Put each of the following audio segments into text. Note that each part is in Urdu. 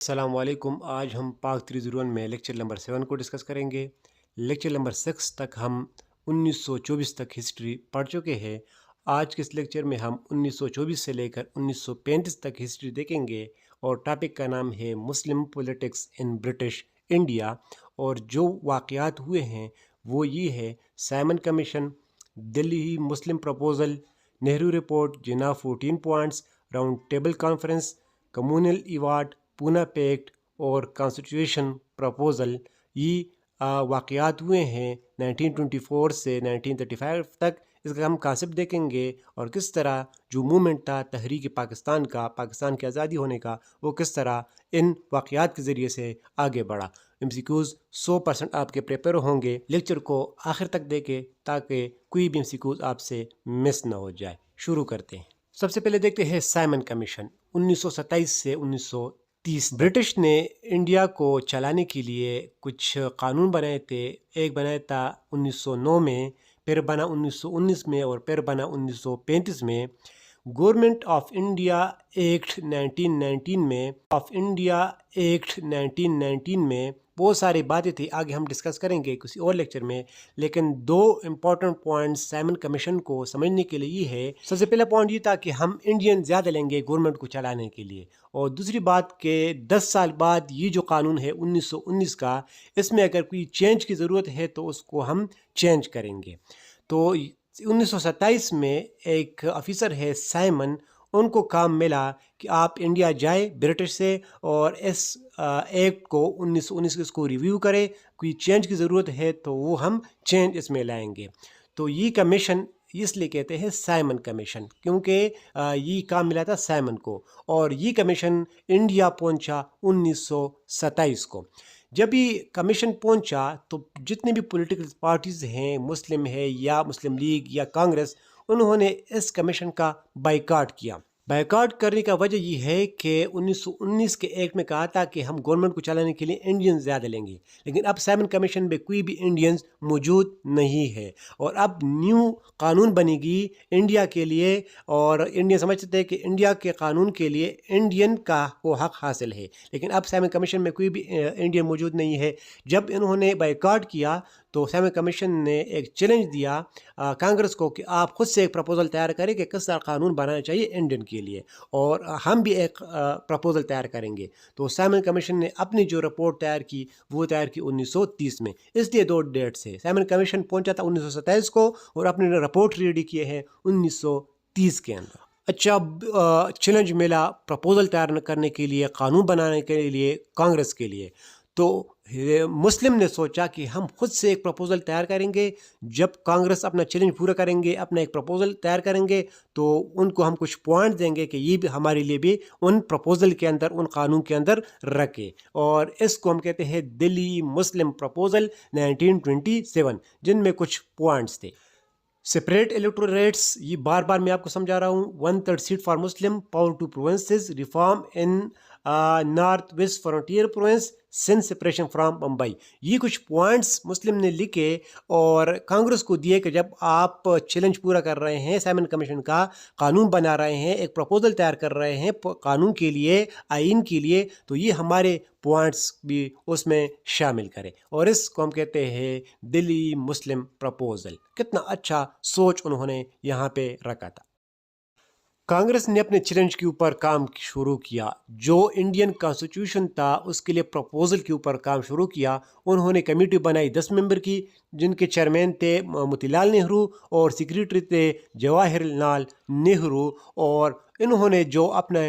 السلام علیکم۔ آج ہم پاک 301 میں لیکچر نمبر 7 کو ڈسکس کریں گے۔ لیکچر نمبر 6 تک ہم 1924 تک ہسٹری پڑھ چکے ہیں۔ آج کے اس لیکچر میں ہم 1924 سے لے کر 1935 تک ہسٹری دیکھیں گے، اور ٹاپک کا نام ہے Muslim politics in British India. اور جو واقعات ہوئے ہیں وہ یہ ہے: Simon commission, Delhi Muslim proposal, Nehru report Jinnah 14 points, round table conference, communal award, Poona pact اور کانسٹیٹیوشن پروپوزل۔ یہ واقعات ہوئے ہیں 1924 سے 1935 تک۔ اس کا ہم کانسیپٹ دیکھیں گے اور کس طرح جو موومنٹ تھا تحریک پاکستان کا، پاکستان کی آزادی ہونے کا، وہ کس طرح ان واقعات کے ذریعے سے آگے بڑھا۔ MCQs 100% آپ کے پریپئر ہوں گے۔ لیکچر کو آخر تک دیکھیں تاکہ کوئی بھی MCQs آپ سے مس نہ ہو جائے۔ شروع کرتے ہیں۔ سب سے پہلے دیکھتے ہیں سائمن کمیشن 1927 سے 1930۔ برٹش نے انڈیا کو چلانے کے لیے کچھ قانون بنائے تھے۔ ایک بنایا تھا 1909 میں، پھر بنا 1919 میں، اور پھر بنا 1935 میں۔ گورنمنٹ آف انڈیا ایکٹ 1919 میں بہت ساری باتیں تھیں، آگے ہم ڈسکس کریں گے کسی اور لیکچر میں۔ لیکن دو امپورٹنٹ پوائنٹس سائمن کمیشن کو سمجھنے کے لیے یہ ہے: سب سے پہلا پوائنٹ یہ تھا کہ ہم انڈین زیادہ لیں گے گورنمنٹ کو چلانے کے لیے، اور دوسری بات کہ 10 سال بعد یہ جو قانون ہے 1919 کا، اس میں اگر کوئی چینج کی ضرورت ہے تو اس کو ہم چینج کریں گے۔ تو 1927 میں ایک آفیسر ہے سائمن، ان کو کام ملا کہ آپ انڈیا جائے برٹش سے، اور اس ایکٹ کو 1919 اس کو ریویو کرے، کوئی چینج کی ضرورت ہے تو وہ ہم چینج اس میں لائیں گے۔ تو یہ کمیشن اس لیے کہتے ہیں سائمن کمیشن، کیونکہ یہ کام ملا تھا سائمن کو، اور یہ کمیشن انڈیا پہنچا 1927 کو۔ جب یہ کمیشن پہنچا تو جتنے بھی پولیٹیکل پارٹیز ہیں، مسلم ہے یا مسلم لیگ یا کانگریس، انہوں نے اس کمیشن کا بائیکاٹ کیا۔ بائیکاٹ کرنے کا وجہ یہ ہے کہ 1919 کے ایکٹ میں کہا تھا کہ ہم گورنمنٹ کو چلانے کے لیے انڈینز زیادہ لیں گے، لیکن اب سائمن کمیشن میں کوئی بھی انڈینز موجود نہیں ہے، اور اب نیو قانون بنے گی انڈیا کے لیے، اور انڈین سمجھتے تھے کہ انڈیا کے قانون کے لیے انڈین کا وہ حق حاصل ہے، لیکن اب سائمن کمیشن میں کوئی بھی انڈین موجود نہیں ہے۔ جب انہوں نے بائیکاٹ کیا تو سائمن کمیشن نے ایک چیلنج دیا کانگریس کو کہ آپ خود سے ایک پروپوزل تیار کریں کہ کس طرح قانون بنانا چاہیے انڈین کے لیے، اور ہم بھی ایک پروپوزل تیار کریں گے۔ تو سائمن کمیشن نے اپنی جو رپورٹ تیار کی وہ تیار کی 1930 میں۔ اس لیے دو ڈیٹس ہے، سائمن کمیشن پہنچا تھا 1927 کو، اور اپنے رپورٹ ریڈی کیے ہیں 1930 کے اندر۔ اچھا، چیلنج ملا پروپوزل تیار کرنے کے لیے، قانون بنانے کے لیے کانگریس کے لیے، تو مسلم نے سوچا کہ ہم خود سے ایک پروپوزل تیار کریں گے۔ جب کانگریس اپنا چیلنج پورا کریں گے، اپنا ایک پروپوزل تیار کریں گے، تو ان کو ہم کچھ پوائنٹ دیں گے کہ یہ بھی ہمارے لیے بھی ان پروپوزل کے اندر، ان قانون کے اندر رکھے، اور اس کو ہم کہتے ہیں دلی مسلم پروپوزل 1927، جن میں کچھ پوائنٹس تھے: سپریٹ الیکٹورل ریٹس، یہ بار بار میں آپ کو سمجھا رہا ہوں، 1/3 seat for Muslim, power to provinces, reform in North West Frontier Province, Sindh separation from Bombay. یہ کچھ پوائنٹس مسلم نے لکھے اور کانگریس کو دیے کہ جب آپ چیلنج پورا کر رہے ہیں سائمن کمیشن کا، قانون بنا رہے ہیں، ایک پروپوزل تیار کر رہے ہیں قانون کے لیے، آئین کے لیے، تو یہ ہمارے پوائنٹس بھی اس میں شامل کرے، اور اس کو ہم کہتے ہیں دلی مسلم پروپوزل۔ کتنا اچھا سوچ انہوں نے یہاں پہ رکھا تھا۔ کانگریس نے اپنے چیلنج کے اوپر کام شروع کیا، جو انڈین کانسٹیٹیوشن تھا اس کے لیے پروپوزل کے اوپر کام شروع کیا۔ انہوں نے کمیٹی بنائی 10 ممبر کی، جن کے چیئرمین تھے موتی لال نہرو، اور سیکریٹری تھے جواہر لال نہرو، اور انہوں نے جو اپنا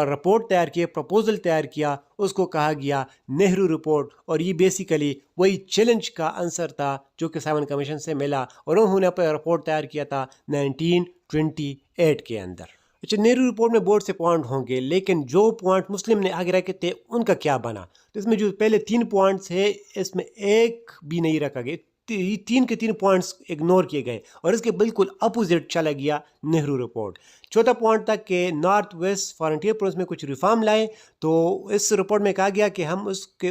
رپورٹ تیار کیا، پروپوزل تیار کیا، اس کو کہا گیا نہرو رپورٹ، اور یہ بیسیکلی وہی چیلنج کا آنسر تھا جو کہ سائمن کمیشن سے ملا، اور انہوں نے اپنا رپورٹ تیار کیا تھا 1928 کے اندر۔ اچھا، نہرو رپورٹ میں بہت سے پوائنٹ ہوں گے، لیکن جو پوائنٹ مسلم نے آگے رکھے تھے ان کا کیا بنا؟ تو اس میں جو پہلے 3 پوائنٹس ہے، اس میں ایک بھی نہیں رکھا گیا، یہ 3 کے 3 پوائنٹس اگنور کیے گئے، اور اس کے بالکل اپوزٹ چلا گیا نہرو رپورٹ۔ چوتھا پوائنٹ تھا کہ نارتھ ویسٹ فرنٹیئر پروونس میں کچھ ریفارم لائے، تو اس رپورٹ میں کہا گیا کہ ہم اس کے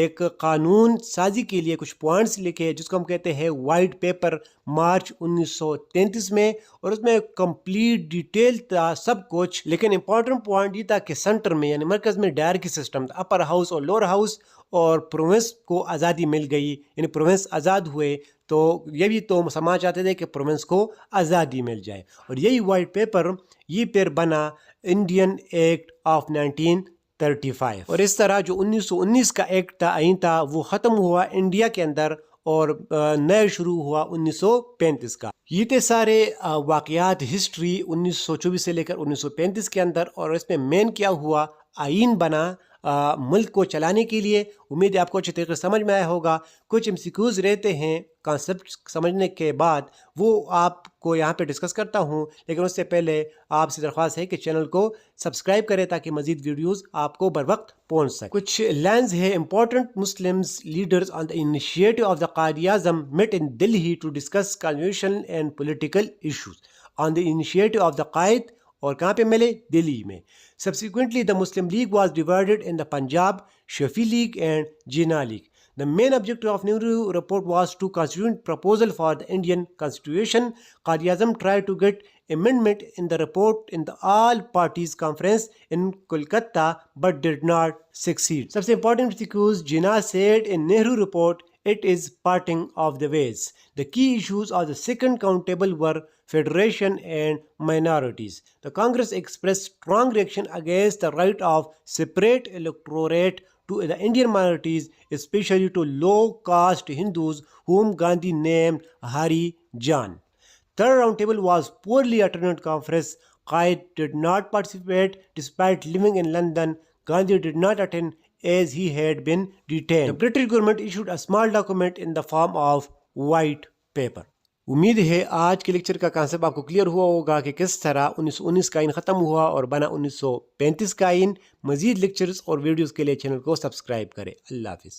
ایک قانون سازی کے لیے کچھ پوائنٹس لکھے جس کو ہم کہتے ہیں وائٹ پیپر مارچ 1933 میں، اور اس میں کمپلیٹ ڈیٹیل تھا سب کچھ، لیکن امپورٹنٹ پوائنٹ یہ تھا کہ سینٹر میں یعنی مرکز میں ڈائرکی سسٹم تھا، اپر ہاؤس اور لوور ہاؤس، اور پروونس کو آزادی مل گئی، یعنی پروونس آزاد ہوئے، تو یہ بھی تو سماج چاہتے تھے کہ پروونس کو آزادی مل جائے، اور یہی وائٹ پیپر یہ پھر بنا انڈین ایکٹ آف 1935، اور اس طرح جو 1919 کا ایکٹ تھا آئین تھا وہ ختم ہوا انڈیا کے اندر، اور نیا شروع ہوا 1935 کا۔ یہ تھے سارے واقعات ہسٹری 1924 سے لے کر 1935 کے اندر، اور اس میں مین کیا ہوا، آئین بنا ملک کو چلانے کے لیے۔ امید ہے آپ کو اچھے طریقے سے سمجھ میں آیا ہوگا۔ کچھ MCQs رہتے ہیں کانسیپٹ سمجھنے کے بعد، وہ آپ کو یہاں پہ ڈسکس کرتا ہوں، لیکن اس سے پہلے آپ سے درخواست ہے کہ چینل کو سبسکرائب کریں تاکہ مزید ویڈیوز آپ کو بر وقت پہنچ سکے۔ کچھ لائنز ہے important Muslims leaders on the initiative of the Quaid Azam met in Delhi to discuss constitution and political issues on the initiative of the Quaid, اور کہاں پہ ملے؟ دلی میں۔ Subsequently, the Muslim League was divided in the Punjab, Shafi League and Jinnah League. The main objective of Nehru report was to constitute proposal for the Indian Constitution. Quaid-e-Azam tried to get amendment in the report in the all parties conference in Kolkata but did not succeed. سب سے important issues Jinnah said in Nehru report, it is parting of the ways. The key issues of the second countable were federation and minorities. The Congress expressed strong reaction against the right of separate electorate to the Indian minorities, especially to low-caste Hindus whom Gandhi named Hari Jan. Third roundtable was poorly attended conference. Quaid did not participate despite living in London. Gandhi did not attend as he had been detained. The British government issued a small document in the form of white paper. امید ہے آج کے لیکچر کا کانسیپٹ آپ کو کلیئر ہوا ہوگا کہ کس طرح 1919 کا آئین ختم ہوا اور بنا 1935 کا آئین۔ مزید لیکچرز اور ویڈیوز کے لیے چینل کو سبسکرائب کریں۔ اللہ حافظ۔